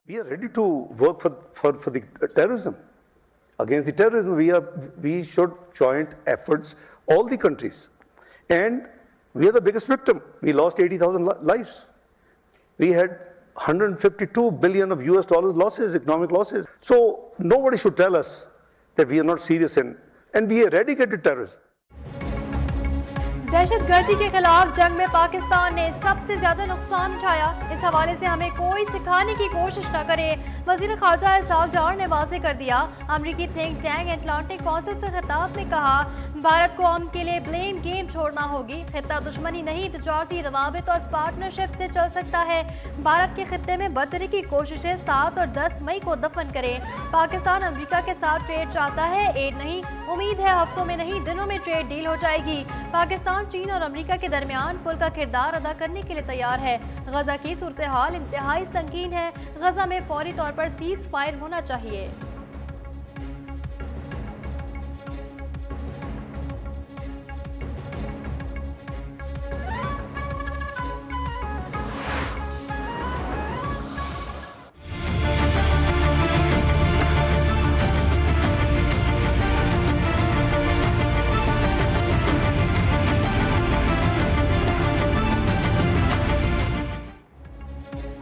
We are ready to work for the terrorism. Against the terrorism, we should joint efforts, all the countries. And we are the biggest victim. We lost 80,000 lives. We had 152 billion of US dollars losses, economic losses. So nobody should tell us that we are not serious in, and we eradicated terrorism. दहशतगर्दी के खिलाफ जंग में पाकिस्तान ने सबसे ज्यादा नुकसान उठाया। इस हवाले से हमें कोई सिखाने की कोशिश न करे। वजीर खारजा इसहाक डार ने वाज़ेह कर दिया। अमरीकी थिंक टैंक अटलांटिक काउंसिल से खिताब में कहा, भारत को अमन के लिए ब्लेम गेम छोड़ना होगी। खित्ता दुश्मनी नहीं, तजारती रवाबित और पार्टनरशिप से चल सकता है। भारत के खित्ते में बर्तरी की कोशिशें 7 और 10 मई को दफन करें। पाकिस्तान अमरीका के साथ ट्रेड चाहता है, एड नहीं। उम्मीद है हफ्तों में नहीं, दिनों में ट्रेड डील हो जाएगी। पाकिस्तान चीन और अमेरिका के दरमियान पुल का किरदार अदा करने के लिए तैयार है। गजा की सूरत हाल इंतहाई संगीन है। गजा में फौरी तौर पर सीज फायर होना चाहिए।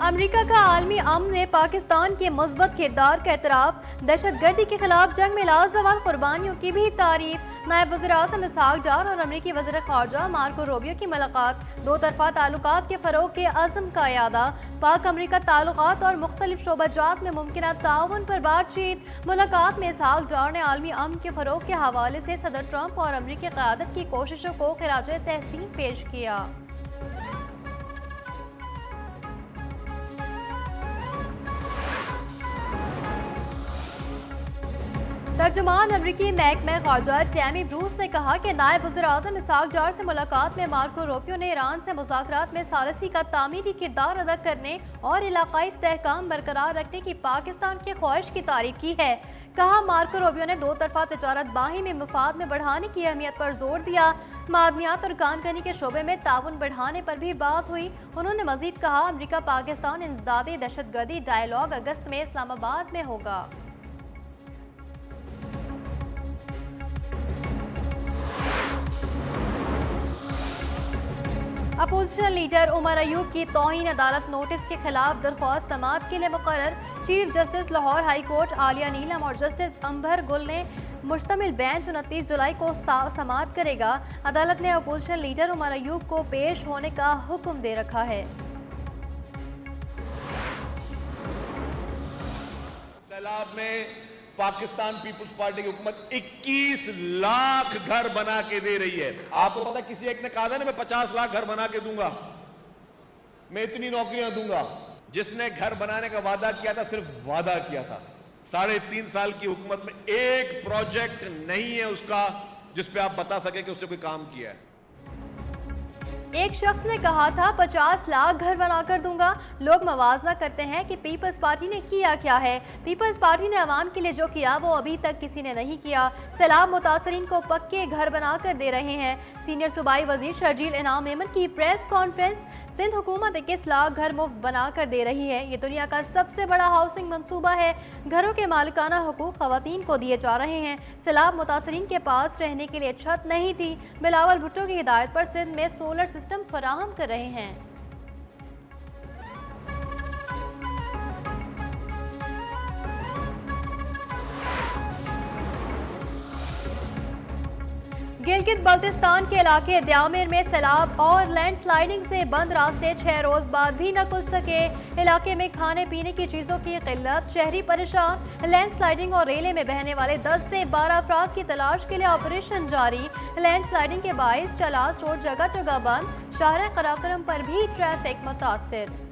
अमेरिका का आलमी अमन में पाकिस्तान के मुस्बत किरदार का एतराफ। दहशतगर्दी के खिलाफ जंग में लाजवाब कुर्बानियों की भी तारीफ। नायब वज़ीर-ए-आज़म इसहाक डार और अमरीकी वज़ीर ख़ारजा मार्को रूबियो की मुलाकात। दो तरफ़ा ताल्लुकात के फ़रोग़ के अज़्म का यादा। पाक अमरीका ताल्लुकात और मुख्तलिफ शोबाजात में मुमकिन ताउन पर बातचीत। मुलाकात में इसहाक डार ने आलमी अमन के फ़रोग़ के हवाले से सदर ट्रंप और अमरीकी क़यादत की कोशिशों को ख़िराज तहसीन पेश किया। तर्जुमान अमरीकी महकमा ख़ारजा टैमी ब्रूस ने कहा कि नायब वज़ीर-ए-आज़म इसहाक डार से मुलाकात में मार्को रूबियो ने ईरान से मुज़ाकरात में सालसी का तामीरी किरदार अदा करने और इलाक़ाई इस्तेहकाम बरकरार रखने की पाकिस्तान की ख्वाहिश की तारीफ की है। कहा, मार्को रूबियो ने दो तरफ़ा तजारत बाहिमी मफाद में बढ़ाने की अहमियत पर जोर दिया। मादनियात और कानकनी के शोबे में ताउन बढ़ाने पर भी बात हुई। उन्होंने मज़ीद कहा, अमरीका पाकिस्तान इंसदादी दहशतगर्दी डायलॉग अगस्त में इस्लामाबाद में होगा। अपोजिशन लीडर उमर अयूब की तौहीन अदालत नोटिस के खिलाफ दरख्वास्त समाअत के लिए मुकर्रर। Chief justice Lahore high court Aalia Neelum और जस्टिस अंबर गुल ने मुश्तमिल बेंच 29 जुलाई को समाअत करेगा। अदालत ने अपोजिशन लीडर उमर अयूब को पेश होने का हुक्म दे रखा है। सैलाब में पाकिस्तान पीपुल्स पार्टी की हुकूमत 21 लाख घर बना के दे रही है। आपको पता, किसी एक ने कहा था ना, मैं 50 लाख घर बना के दूंगा, मैं इतनी नौकरियां दूंगा। जिसने घर बनाने का वादा किया था, सिर्फ वादा किया था। 3.5 साल की हुकूमत में एक प्रोजेक्ट नहीं है उसका जिस पे आप बता सके कि उसने कोई काम किया है। एक शख्स ने कहा था 50 लाख घर बनाकर दूंगा। लोग मवाजना करते हैं कि पीपल्स पार्टी ने किया क्या है। पीपल्स पार्टी ने अवाम के लिए जो किया वो अभी तक किसी ने नहीं किया। सैलाब मुतासरीन को पक्के घर बनाकर दे रहे हैं। सीनियर सूबाई वजीर शर्जील इनाम मेमन की प्रेस कॉन्फ्रेंस। सिंध हुकूमत 21 लाख घर मुफ्त बना कर दे रही है। ये दुनिया का सबसे बड़ा हाउसिंग मंसूबा है। घरों के मालिकाना हुकूक खवातीन को दिए जा रहे हैं। सैलाब मुतासरीन के पास रहने के लिए छत नहीं थी। बिलावल भुट्टो की हिदायत पर सिंध में सोलर सिस्टम फराहम कर रहे हैं। गिलगित बल्तिस्तान के इलाके द्यामिर में सैलाब और लैंडस्लाइडिंग से बंद रास्ते 6 रोज बाद भी न खुल सके। इलाके में खाने पीने की चीजों की किल्लत, शहरी परेशान। लैंडस्लाइडिंग और रेले में बहने वाले 10 से 12 अफराद की तलाश के लिए ऑपरेशन जारी। लैंडस्लाइडिंग के बाइस चलास रोड जगह जगह बंद। शहर कराकरम पर भी ट्रैफिक मुतासिर।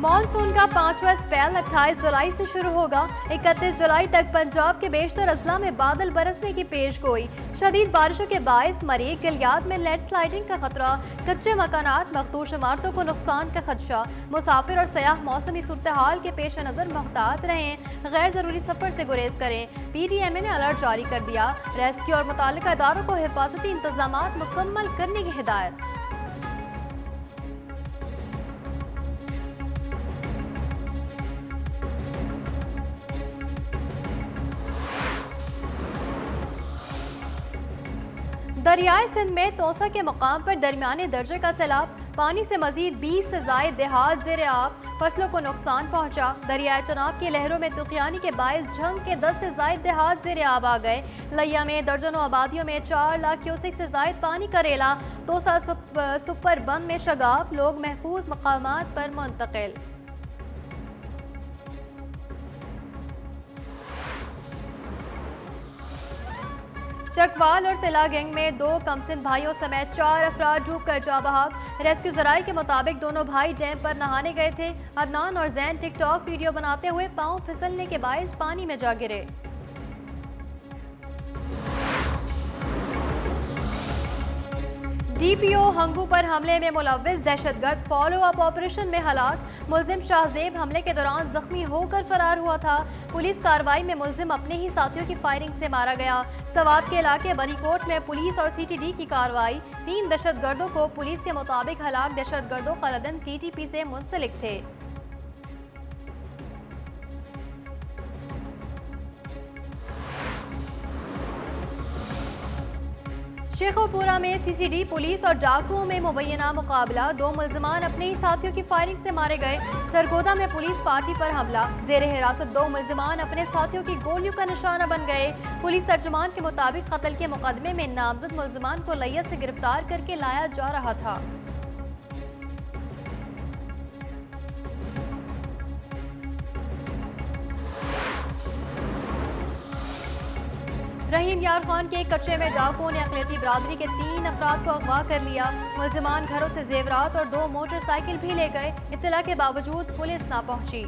मॉनसून का 5वां स्पेल 28 जुलाई से शुरू होगा। 31 जुलाई तक पंजाब के बेशतर अजला में बादल बरसने की पेशगोई। शदीद बारिशों के बायस मरीग गिलियाद में लैंडस्लाइडिंग का खतरा, कच्चे मकानात, मखदूश इमारतों को नुकसान का खदशा। मुसाफिर और सयाह मौसमी सूरत हाल के पेश नज़र मोहतात रहें, गैर जरूरी सफर से गुरेज करें। PTMA ने अलर्ट जारी कर दिया। रेस्क्यू और मुताल्लिका इदारों को हिफाजती इंतजामात मुकम्मल करने की हिदायत। दरियाए सिंध में तोसा के मुकाम पर दरमियाने दर्जे का सैलाब। पानी से मजीद 20 से जायद देहात ज़ेरे आब, फसलों को नुकसान पहुंचा। दरियाए चनाब की लहरों में तुफानी के बायस झंग के 10 से जायद देहात ज़ेरे आब आ गए। लिया में दर्जनों आबादियों में 4 लाख क्यूसेक से जायद पानी का रेला। तोसा सुपर बंद में शगाब, लोग महफूज मकामात पर मुंतकिल। चकवाल और तिला गैंग में 2 कमसिन भाइयों समेत 4 अफराद डूब कर जा बहाक। रेस्क्यू जराये के मुताबिक दोनों भाई डैम पर नहाने गए थे। अदनान और जैन टिकटॉक वीडियो बनाते हुए पांव फिसलने के बायस पानी में जा गिरे। DPO हंगू पर हमले में मुलव्विस दहशतगर्द फॉलो अप ऑपरेशन में हलाक। मुलजिम शाहजेब हमले के दौरान जख्मी होकर फरार हुआ था। पुलिस कार्रवाई में मुलजिम अपने ही साथियों की फायरिंग से मारा गया। सवात के इलाके बनीकोट में पुलिस और CTD की कार्रवाई। 3 दहशतगर्दों को पुलिस के मुताबिक हलाक दहशतगर्दों का लदन TTP से मुंसलिक थे। शेखोपुरा में CCD पुलिस और डाकुओं में मुबैना मुकाबला। 2 मुलजमान अपने ही साथियों की फायरिंग से मारे गए। सरगोदा में पुलिस पार्टी पर हमला। जेर हिरासत 2 मुलजमान अपने साथियों की गोलियों का निशाना बन गए। पुलिस तर्जुमान के मुताबिक कत्ल के मुकदमे में नामजद मुलजमान को लिया से गिरफ्तार करके लाया जा रहा था। रहीम यार खान के कच्चे में डाकुओं ने अकलियती बरादरी के 3 अफराद को अगवा कर लिया। मुलजमान घरों से जेवरात और 2 मोटरसाइकिल भी ले गए। इत्तला के बावजूद पुलिस ना पहुंची।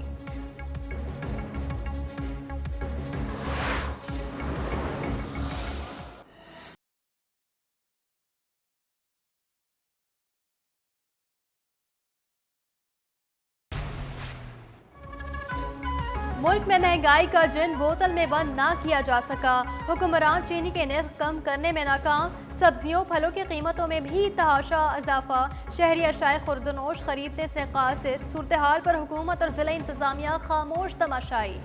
मुल्क में महंगाई का जिन बोतल में बंद ना किया जा सका। हुक्मरान चीनी के निर्ख कम करने में नाकाम। सब्जियों फलों की कीमतों में भी तहाशा इजाफा। शहरी अशाए खुर्दनोश खरीदने से कासिर। सूरत हाल पर हुकूमत और जिला इंतजामिया खामोश तमाशाई।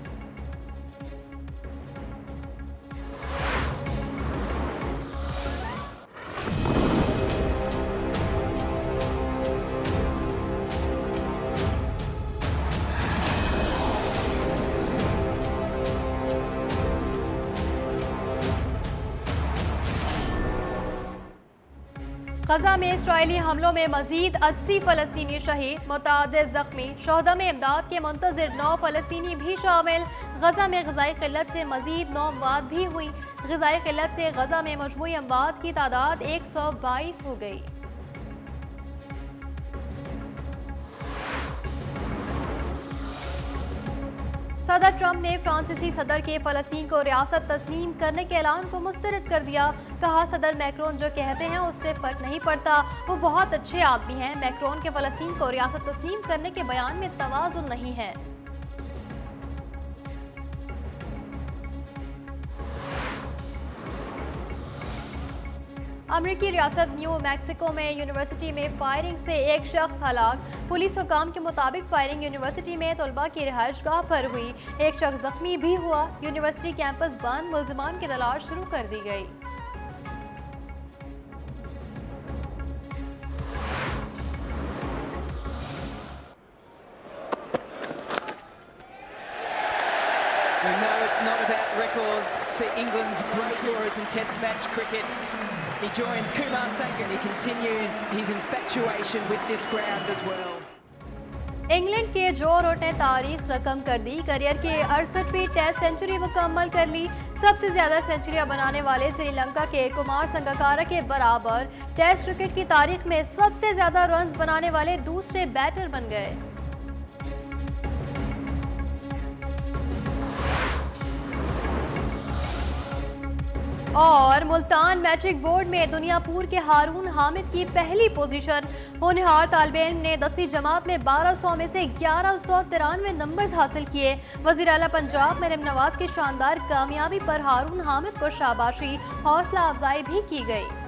गजा में इसराइली हमलों में मजीद 80 फलस्तीनी शहीद, मुतादिद जख्मी। शोहदा में इमदाद के मुंतजिर 9 फलस्तीनी भी शामिल। गजा में ग़िज़ाई क़िल्लत से मजीद 9 अमवात भी हुई। ग़िज़ाई क़िल्लत से गजा में मजमूई अमवात की तादाद 122 हो गई। सदर ट्रंप ने फ्रांसीसी सदर के फ़लस्तीन को रियासत तस्लीम करने के ऐलान को मुस्तरद कर दिया। कहा सदर मैक्रोन जो कहते हैं उससे फ़र्क नहीं पड़ता, वो बहुत अच्छे आदमी हैं। मैक्रोन के फ़लस्तीन को रियासत तस्लीम करने के बयान में तवाज़ुन नहीं है। अमरीकी रियासत न्यू मैक्सिको में यूनिवर्सिटी में फायरिंग से एक शख्स हलाक। पुलिस हुकाम के मुताबिक फायरिंग यूनिवर्सिटी में तलबा की रिहाइशगाह पर हुई। एक शख्स जख्मी भी हुआ। यूनिवर्सिटी कैंपस बंद, मुलजिमान की तलाश शुरू कर दी गई। We know it's not about records for England's great scorers in Test match cricket. He joins Kumar Sangakkar. He continues his infatuation with this ground as well. England के जो रूट ने तारीख रकम कर दी। करियर की 68वीं टेस्ट सेंचुरी मुकम्मल कर ली। सबसे ज्यादा सेंचुरियां बनाने वाले श्रीलंका के कुमार संगकारा के बराबर टेस्ट क्रिकेट की तारीख में सबसे ज्यादा रन्स बनाने वाले दूसरे बैटर बन गए। और मुल्तान मैट्रिक बोर्ड में दुनियापुर के हारून हामिद की पहली पोजीशन। होनहार तालिबे इल्म ने 10वीं जमात में 1200 में से 1193 नंबर्स हासिल किए। वज़ीर आला पंजाब मरियम नवाज की शानदार कामयाबी पर हारून हामिद को शाबाशी हौसला अफजाई भी की गई।